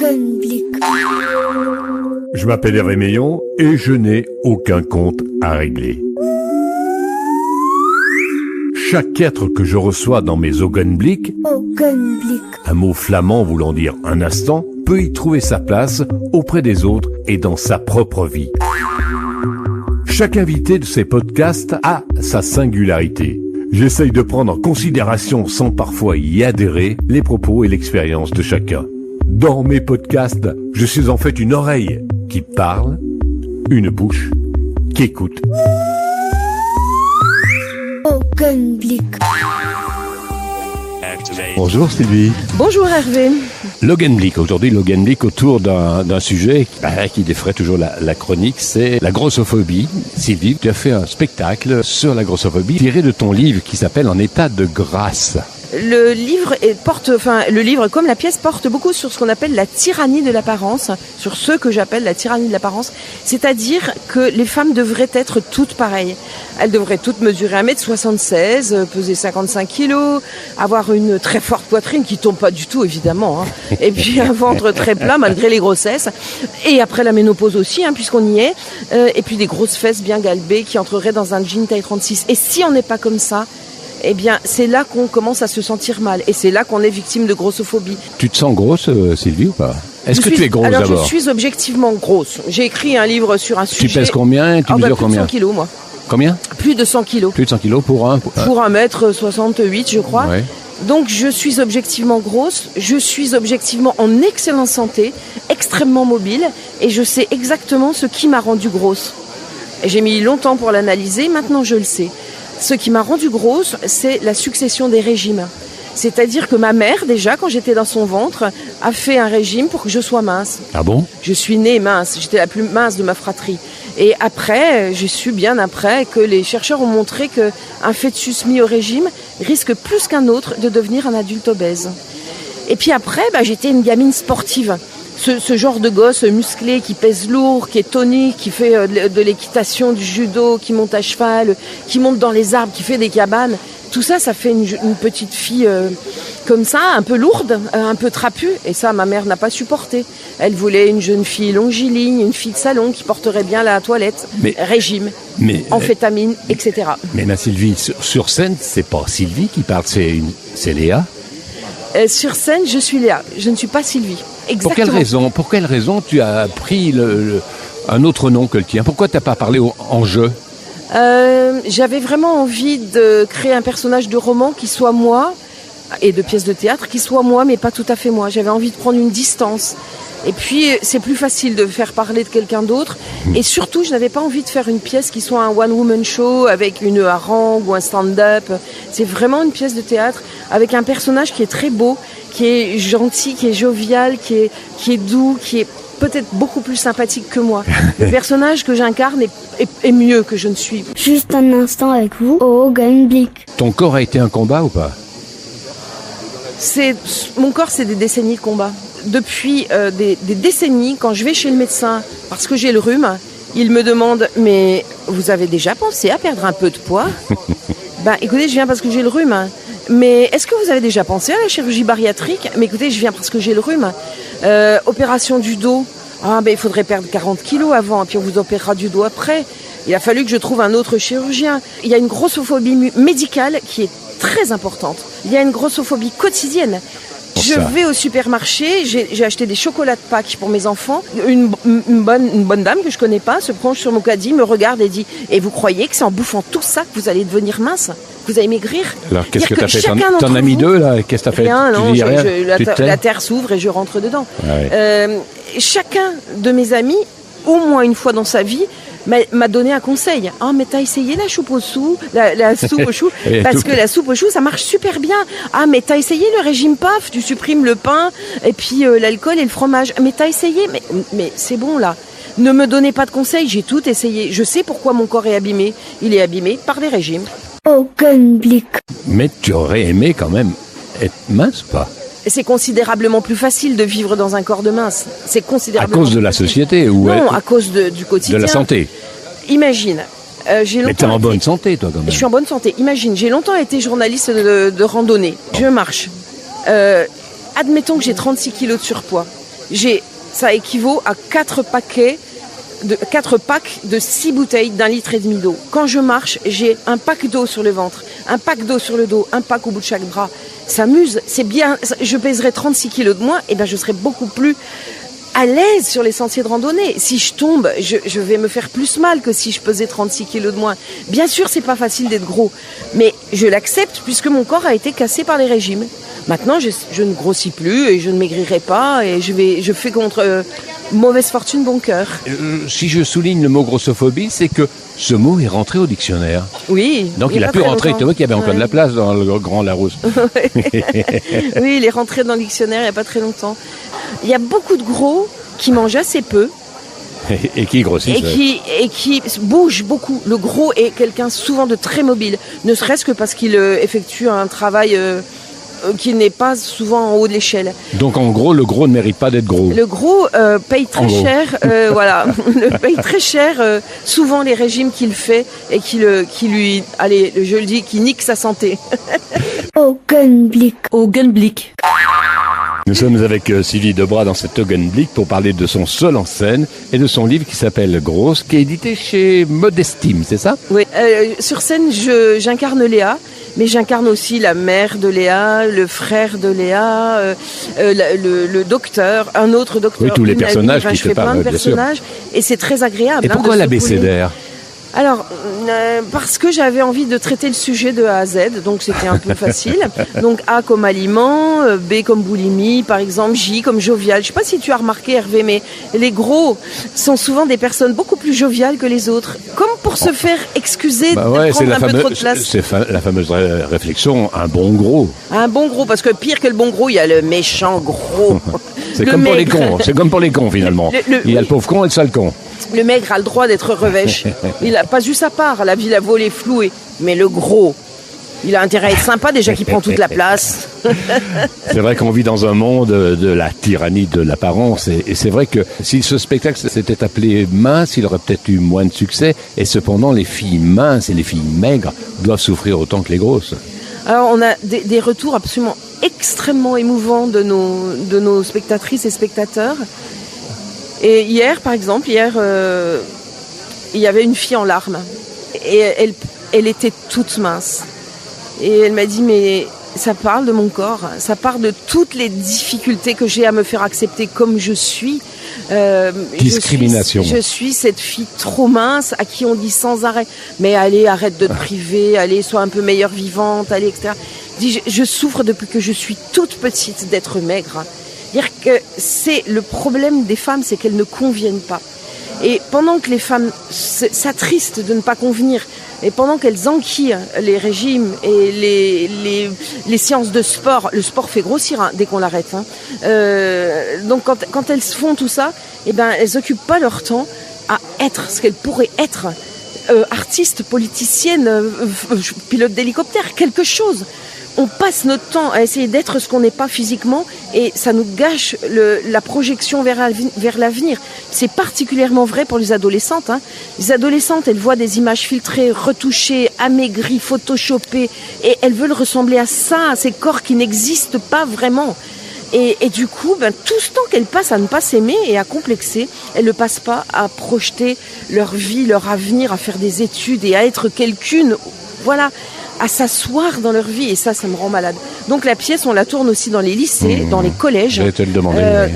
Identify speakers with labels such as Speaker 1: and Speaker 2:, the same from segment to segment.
Speaker 1: Augenblick.
Speaker 2: Je m'appelle Hervé Meillon et je n'ai aucun compte à régler. Chaque être que je reçois dans mes Augenblick, un mot flamand voulant dire un instant, peut y trouver sa place auprès des autres et dans sa propre vie. Chaque invité de ces podcasts a sa singularité. J'essaye de prendre en considération, sans parfois y adhérer, les propos et l'expérience de chacun. Dans mes podcasts, je suis en fait une oreille qui parle, une bouche qui écoute.
Speaker 1: Augenblick.
Speaker 3: Bonjour Sylvie.
Speaker 4: Bonjour Hervé.
Speaker 3: L'Augenblick, aujourd'hui l'Augenblick autour d'un sujet qui défraie toujours la chronique, c'est la grossophobie. Sylvie, tu as fait un spectacle sur la grossophobie tiré de ton livre qui s'appelle En état de grâce.
Speaker 4: Le livre comme la pièce porte beaucoup sur ce qu'on appelle la tyrannie de l'apparence, sur ce que j'appelle la tyrannie de l'apparence, c'est-à-dire que les femmes devraient être toutes pareilles. Elles devraient toutes mesurer 1m76, peser 55 kilos, avoir une très forte poitrine qui tombe pas du tout évidemment, hein, et puis un ventre très plat malgré les grossesses, et après la ménopause aussi, hein, puisqu'on y est, et puis des grosses fesses bien galbées qui entreraient dans un jean taille 36. Et si on n'est pas comme ça, eh bien, c'est là qu'on commence à se sentir mal. Et c'est là qu'on est victime de grossophobie.
Speaker 3: Tu te sens grosse, Sylvie, ou pas? Est-ce que tu es grosse d'abord?
Speaker 4: Je suis objectivement grosse. J'ai écrit un livre sur un sujet...
Speaker 3: Tu pèses combien? Tu mesures combien?
Speaker 4: Plus de 100 kilos, moi.
Speaker 3: Combien?
Speaker 4: Plus de 100 kilos.
Speaker 3: Plus de 100 kilos pour
Speaker 4: 1m68, je crois.
Speaker 3: Ouais.
Speaker 4: Donc, je suis objectivement grosse. Je suis objectivement en excellente santé, extrêmement mobile. Et je sais exactement ce qui m'a rendue grosse. Et j'ai mis longtemps pour l'analyser. Maintenant, je le sais. Ce qui m'a rendue grosse, c'est la succession des régimes. C'est-à-dire que ma mère, déjà, quand j'étais dans son ventre, a fait un régime pour que je sois mince.
Speaker 3: Ah bon?
Speaker 4: Je suis née mince, j'étais la plus mince de ma fratrie. Et après, j'ai su bien après que les chercheurs ont montré qu'un fœtus mis au régime risque plus qu'un autre de devenir un adulte obèse. Et puis après, j'étais une gamine sportive. Ce genre de gosse musclé qui pèse lourd, qui est tonique, qui fait de l'équitation, du judo, qui monte à cheval, qui monte dans les arbres, qui fait des cabanes. Tout ça, ça fait une petite fille comme ça, un peu lourde, un peu trapue. Et ça, ma mère n'a pas supporté. Elle voulait une jeune fille longiligne, une fille de salon qui porterait bien la toilette, régime, amphétamine, etc.
Speaker 3: Mais ma Sylvie, sur scène, c'est pas Sylvie qui parle, c'est Léa.
Speaker 4: Sur scène, je suis Léa. Je ne suis pas Sylvie. Exactement.
Speaker 3: Pour quelle raison tu as pris un autre nom que le tien? Pourquoi tu n'as pas parlé en jeu?
Speaker 4: J'avais vraiment envie de créer un personnage de roman qui soit moi, et de pièce de théâtre qui soit moi, mais pas tout à fait moi. J'avais envie de prendre une distance. Et puis, c'est plus facile de faire parler de quelqu'un d'autre. Et surtout, je n'avais pas envie de faire une pièce qui soit un one-woman show avec une harangue ou un stand-up. C'est vraiment une pièce de théâtre avec un personnage qui est très beau, qui est gentil, qui est jovial, qui est doux, qui est peut-être beaucoup plus sympathique que moi. Le personnage que j'incarne est mieux que je ne suis.
Speaker 1: Juste un instant avec vous, au Augenblick.
Speaker 3: Ton corps a été un combat ou pas?
Speaker 4: Mon corps, c'est des décennies de combat. Depuis des décennies, quand je vais chez le médecin parce que j'ai le rhume, il me demande « Mais vous avez déjà pensé à perdre un peu de poids ?» Écoutez, je viens parce que j'ai le rhume. Mais est-ce que vous avez déjà pensé à la chirurgie bariatrique? Mais écoutez, je viens parce que j'ai le rhume. Opération du dos. Il faudrait perdre 40 kilos avant, et puis on vous opérera du dos après. Il a fallu que je trouve un autre chirurgien. Il y a une grossophobie médicale qui est très importante. Il y a une grossophobie quotidienne. Je vais au supermarché, j'ai acheté des chocolats de Pâques pour mes enfants. Une bonne dame que je connais pas se penche sur mon caddie, me regarde et dit « Et vous croyez que c'est en bouffant tout ça que vous allez devenir mince? Que vous allez maigrir ?»
Speaker 3: Alors qu'est-ce que tu as fait? T'en as mis deux là? Qu'est-ce que tu as fait?
Speaker 4: Rien, non, la terre s'ouvre et je rentre dedans. Chacun de mes amis, au moins une fois dans sa vie, m'a donné un conseil. « Ah, mais t'as essayé la soupe aux choux, la soupe aux choux, parce que la soupe aux choux, ça marche super bien. Ah, mais t'as essayé le régime PAF, tu supprimes le pain, et puis l'alcool et le fromage. Mais t'as essayé, mais c'est bon là. Ne me donnez pas de conseils, j'ai tout essayé. Je sais pourquoi mon corps est abîmé. Il est abîmé par les régimes. »
Speaker 1: Augenblick.
Speaker 3: Mais tu aurais aimé quand même être mince, pas?
Speaker 4: C'est considérablement plus facile de vivre dans un corps de mince. C'est considérablement.
Speaker 3: À cause de la société ou
Speaker 4: non, à cause du quotidien.
Speaker 3: De la santé.
Speaker 4: Imagine.
Speaker 3: Mais t'es en bonne santé, toi, quand même.
Speaker 4: Je suis en bonne santé. Imagine, j'ai longtemps été journaliste de randonnée. Je marche. Admettons que j'ai 36 kilos de surpoids. Ça équivaut à 4 packs de 6 bouteilles d'1,5 litre d'eau. Quand je marche, j'ai un pack d'eau sur le ventre, un pack d'eau sur le dos, un pack au bout de chaque bras. Ça m'use, c'est bien. Je pèserais 36 kilos de moins, et ben je serais beaucoup plus à l'aise sur les sentiers de randonnée. Si je tombe, je vais me faire plus mal que si je pesais 36 kilos de moins. Bien sûr, c'est pas facile d'être gros, mais je l'accepte puisque mon corps a été cassé par les régimes. Maintenant, je ne grossis plus et je ne maigrirai pas et je fais contre mauvaise fortune bon cœur.
Speaker 3: Si je souligne le mot grossophobie, c'est que ce mot est rentré au dictionnaire.
Speaker 4: Oui.
Speaker 3: Donc il a pu rentrer. Tu vois qu'il y avait encore de la place dans le grand Larousse.
Speaker 4: Oui, il est rentré dans le dictionnaire il n'y a pas très longtemps. Il y a beaucoup de gros qui mangent assez peu.
Speaker 3: Et qui grossissent.
Speaker 4: Et qui bougent beaucoup. Le gros est quelqu'un souvent de très mobile, ne serait-ce que parce qu'il effectue un travail qui n'est pas souvent en haut de l'échelle.
Speaker 3: Donc en gros, le gros ne mérite pas d'être gros.
Speaker 4: Le gros paye très cher, voilà, le paye très cher. Souvent les régimes qu'il fait et qui lui, allez, je le dis, qui nique sa santé.
Speaker 1: Augenblick.
Speaker 3: Nous sommes avec Sylvie Debras dans cette Augenblick pour parler de son seul en scène et de son livre qui s'appelle Grosse, qui est édité chez Modestime, c'est ça?
Speaker 4: Oui, sur scène, j'incarne Léa. Mais j'incarne aussi la mère de Léa, le frère de Léa, le docteur, un autre docteur.
Speaker 3: Oui, tous les personnages qui
Speaker 4: je fais plein de personnages et c'est très agréable.
Speaker 3: Et pourquoi l'abécédaire?
Speaker 4: Alors, parce que j'avais envie de traiter le sujet de A à Z, donc c'était un peu facile. Donc A comme aliment, B comme boulimie, par exemple, J comme jovial. Je sais pas si tu as remarqué, Hervé, mais les gros sont souvent des personnes beaucoup plus joviales que les autres, comme pour se faire excuser de prendre un peu trop de place.
Speaker 3: C'est la fameuse réflexion, un bon gros.
Speaker 4: Un bon gros, parce que pire que le bon gros, il y a le méchant gros.
Speaker 3: C'est comme pour les cons, c'est comme pour les cons finalement. Il y a le pauvre con et le sale con.
Speaker 4: Le maigre a le droit d'être revêche. Il n'a pas eu sa part, la ville a volé floué. Mais le gros, il a intérêt à être sympa déjà qu'il prend toute la place.
Speaker 3: C'est vrai qu'on vit dans un monde de la tyrannie de l'apparence et c'est vrai que si ce spectacle s'était appelé Mince, il aurait peut-être eu moins de succès et cependant les filles minces et les filles maigres doivent souffrir autant que les grosses.
Speaker 4: Alors on a des retours absolument extrêmement émouvants de nos spectatrices et spectateurs. Et hier, par exemple, il y avait une fille en larmes et elle était toute mince. Et elle m'a dit, mais ça parle de mon corps, ça parle de toutes les difficultés que j'ai à me faire accepter comme je suis.
Speaker 3: Discrimination.
Speaker 4: Je suis cette fille trop mince à qui on dit sans arrêt, mais allez, arrête de te priver, allez, sois un peu meilleure vivante, allez, etc. Je souffre depuis que je suis toute petite d'être maigre. Dire que c'est le problème des femmes, c'est qu'elles ne conviennent pas. Et pendant que les femmes s'attristent de ne pas convenir, et pendant qu'elles enquillent les régimes et les séances de sport, le sport fait grossir hein, dès qu'on l'arrête. Hein. Donc quand elles font tout ça, eh ben elles occupent pas leur temps à être ce qu'elles pourraient être. Artistes, politiciennes, pilotes d'hélicoptère, quelque chose. On passe notre temps à essayer d'être ce qu'on n'est pas physiquement et ça nous gâche la projection vers l'avenir. C'est particulièrement vrai pour les adolescentes. Hein. Les adolescentes, elles voient des images filtrées, retouchées, amaigries, photoshopées et elles veulent ressembler à ça, à ces corps qui n'existent pas vraiment. Et du coup, tout ce temps qu'elles passent à ne pas s'aimer et à complexer, elles ne passent pas à projeter leur vie, leur avenir, à faire des études et à être quelqu'une. Voilà. À s'asseoir dans leur vie et ça me rend malade. Donc la pièce, on la tourne aussi dans les lycées, dans les collèges,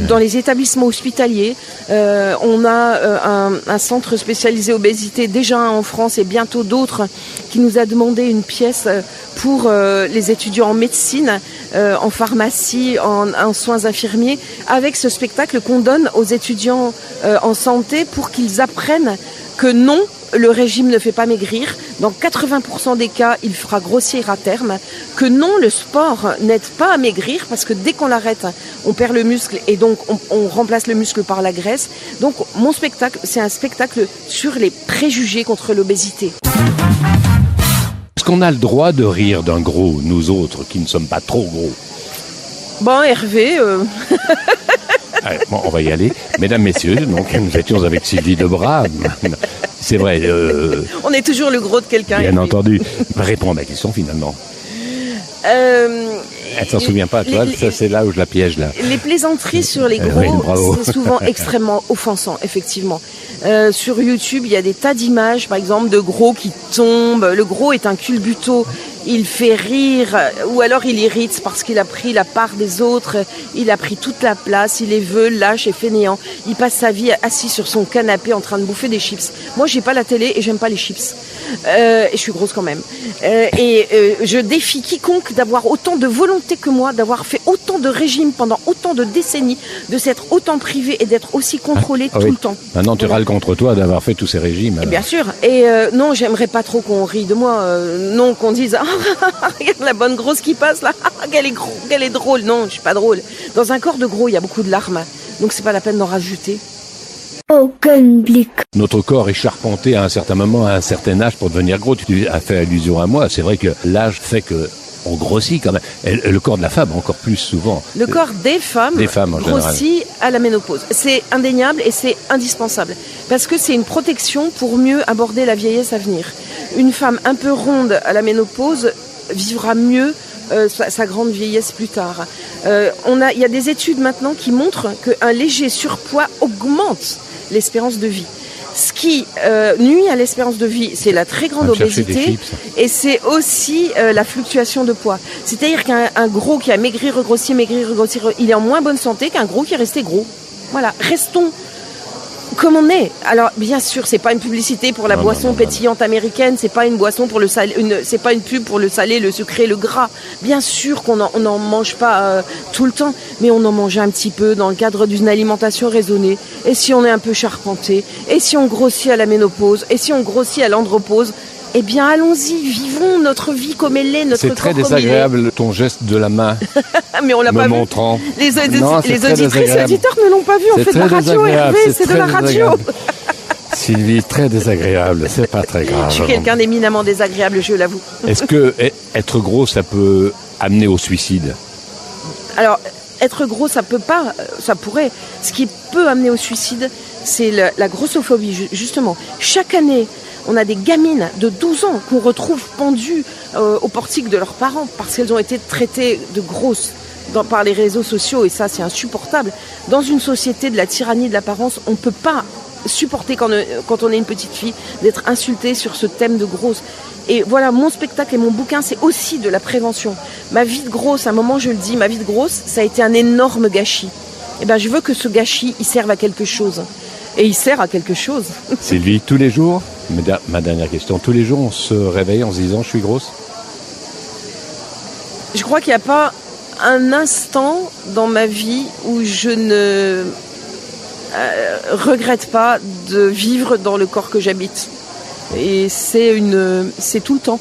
Speaker 4: dans les établissements hospitaliers. On a un centre spécialisé obésité déjà en France et bientôt d'autres qui nous a demandé une pièce pour les étudiants en médecine, en pharmacie, en soins infirmiers, avec ce spectacle qu'on donne aux étudiants en santé pour qu'ils apprennent que non, le régime ne fait pas maigrir. Dans 80% des cas, il fera grossir à terme. Que non, le sport n'aide pas à maigrir parce que dès qu'on l'arrête, on perd le muscle et donc on remplace le muscle par la graisse. Donc mon spectacle, c'est un spectacle sur les préjugés contre l'obésité.
Speaker 3: Est-ce qu'on a le droit de rire d'un gros, nous autres, qui ne sommes pas trop gros?
Speaker 4: Bon, Hervé...
Speaker 3: Allez, bon, on va y aller. Mesdames, messieurs, donc, nous étions avec Sylvie Debras. C'est vrai.
Speaker 4: On est toujours le gros de quelqu'un.
Speaker 3: Bien entendu. Réponds à ma question finalement. Elle s'en souvient pas, toi. Ça, c'est là où je la piège, là.
Speaker 4: Les plaisanteries sur les
Speaker 3: Oui,
Speaker 4: gros,
Speaker 3: bravo.
Speaker 4: c'est souvent extrêmement offensant, effectivement. Sur YouTube, il y a des tas d'images, par exemple, de gros qui tombent. Le gros est un culbuto. Il fait rire, ou alors il irrite parce qu'il a pris la part des autres, il a pris toute la place, il est veule, lâche et fainéant. Il passe sa vie assis sur son canapé en train de bouffer des chips. Moi, j'ai pas la télé et j'aime pas les chips. Et je suis grosse quand même. Je défie quiconque d'avoir autant de volonté que moi, d'avoir fait autant de régimes pendant autant de décennies, de s'être autant privé et d'être aussi contrôlé tout
Speaker 3: oui.
Speaker 4: le temps.
Speaker 3: Maintenant, tu râles contre toi d'avoir fait tous ces régimes.
Speaker 4: Et
Speaker 3: alors.
Speaker 4: bien sûr. Et non, j'aimerais pas trop qu'on rie de moi. Non, qu'on dise regarde la bonne grosse qui passe là, qu'elle est drôle. Non, je suis pas drôle. Dans un corps de gros, il y a beaucoup de larmes, donc c'est pas la peine d'en rajouter.
Speaker 1: Augenblick.
Speaker 3: Notre corps est charpenté à un certain moment, à un certain âge pour devenir gros. Tu as fait allusion à moi. C'est vrai que l'âge fait que on grossit quand même. Et le corps de la femme encore plus souvent.
Speaker 4: Le corps des femmes
Speaker 3: en général.
Speaker 4: grossit à la ménopause. C'est indéniable et c'est indispensable. Parce que c'est une protection pour mieux aborder la vieillesse à venir. Une femme un peu ronde à la ménopause vivra mieux sa grande vieillesse plus tard. Il y a des études maintenant qui montrent qu'un léger surpoids augmente l'espérance de vie. Ce qui nuit à l'espérance de vie, c'est la très grande obésité et c'est aussi la fluctuation de poids. C'est-à-dire qu'un gros qui a maigri, regrossi, il est en moins bonne santé qu'un gros qui est resté gros. Voilà, restons comme on est. Alors bien sûr, c'est pas une publicité pour la boisson pétillante américaine, c'est pas une boisson pour le salé, c'est pas une pub pour le salé, le sucré, le gras. Bien sûr qu'on n'en mange pas tout le temps, mais on en mange un petit peu dans le cadre d'une alimentation raisonnée. Et si on est un peu charpenté, et si on grossit à la ménopause, et si on grossit à l'andropause, eh bien allons-y, vivons notre vie comme elle est, notre corps comme il est.
Speaker 3: C'est très désagréable ton geste de la main.
Speaker 4: Mais on l'a pas
Speaker 3: montrant.
Speaker 4: vu. Les auditrices et auditeurs ne l'ont pas vu. On fait de la radio, Hervé, c'est de la radio.
Speaker 3: Sylvie, très désagréable, c'est pas très grave.
Speaker 4: Je suis quelqu'un d'éminemment désagréable, je l'avoue.
Speaker 3: Est-ce que être gros, ça peut amener au suicide?
Speaker 4: Alors, être gros, ça pourrait. Ce qui peut amener au suicide, c'est la grossophobie, justement. Chaque année, on a des gamines de 12 ans qu'on retrouve pendues au portique de leurs parents parce qu'elles ont été traitées de grosses par les réseaux sociaux et ça, c'est insupportable. Dans une société de la tyrannie de l'apparence, on ne peut pas supporter quand on est une petite fille d'être insultée sur ce thème de grosse. Et voilà, mon spectacle et mon bouquin, c'est aussi de la prévention. Ma vie de grosse, à un moment je le dis, ma vie de grosse, ça a été un énorme gâchis. Et ben, je veux que ce gâchis, il serve à quelque chose. Et il sert à quelque chose.
Speaker 3: Sylvie, tous les jours, ma dernière question, tous les jours on se réveille en se disant je suis grosse?
Speaker 4: Je crois qu'il n'y a pas un instant dans ma vie où je ne regrette pas de vivre dans le corps que j'habite. Et c'est tout le temps.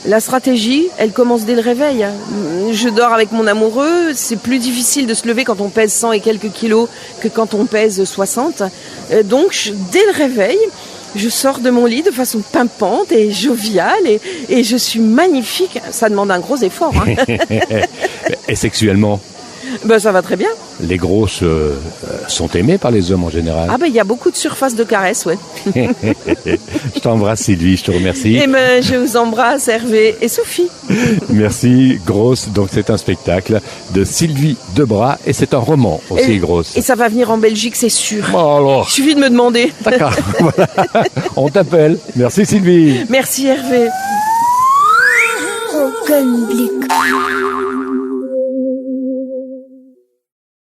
Speaker 4: La stratégie, elle commence dès le réveil. Je dors avec mon amoureux, c'est plus difficile de se lever quand on pèse 100 et quelques kilos que quand on pèse 60. Donc, dès le réveil, je sors de mon lit de façon pimpante et joviale et je suis magnifique. Ça demande un gros effort. Hein.
Speaker 3: Et sexuellement?
Speaker 4: Ben, ça va très bien.
Speaker 3: Les grosses sont aimées par les hommes en général.
Speaker 4: Ah ben, il y a beaucoup de surface de caresse, ouais.
Speaker 3: Je t'embrasse Sylvie, je te remercie.
Speaker 4: Et ben, je vous embrasse Hervé et Sophie.
Speaker 3: Merci, Grosse. Donc c'est un spectacle de Sylvie Debras et c'est un roman aussi, Grosse.
Speaker 4: Et ça va venir en Belgique, c'est sûr.
Speaker 3: Oh, alors.
Speaker 4: Il suffit de me demander.
Speaker 3: D'accord, voilà. On t'appelle. Merci Sylvie.
Speaker 4: Merci Hervé.
Speaker 1: Augenblick.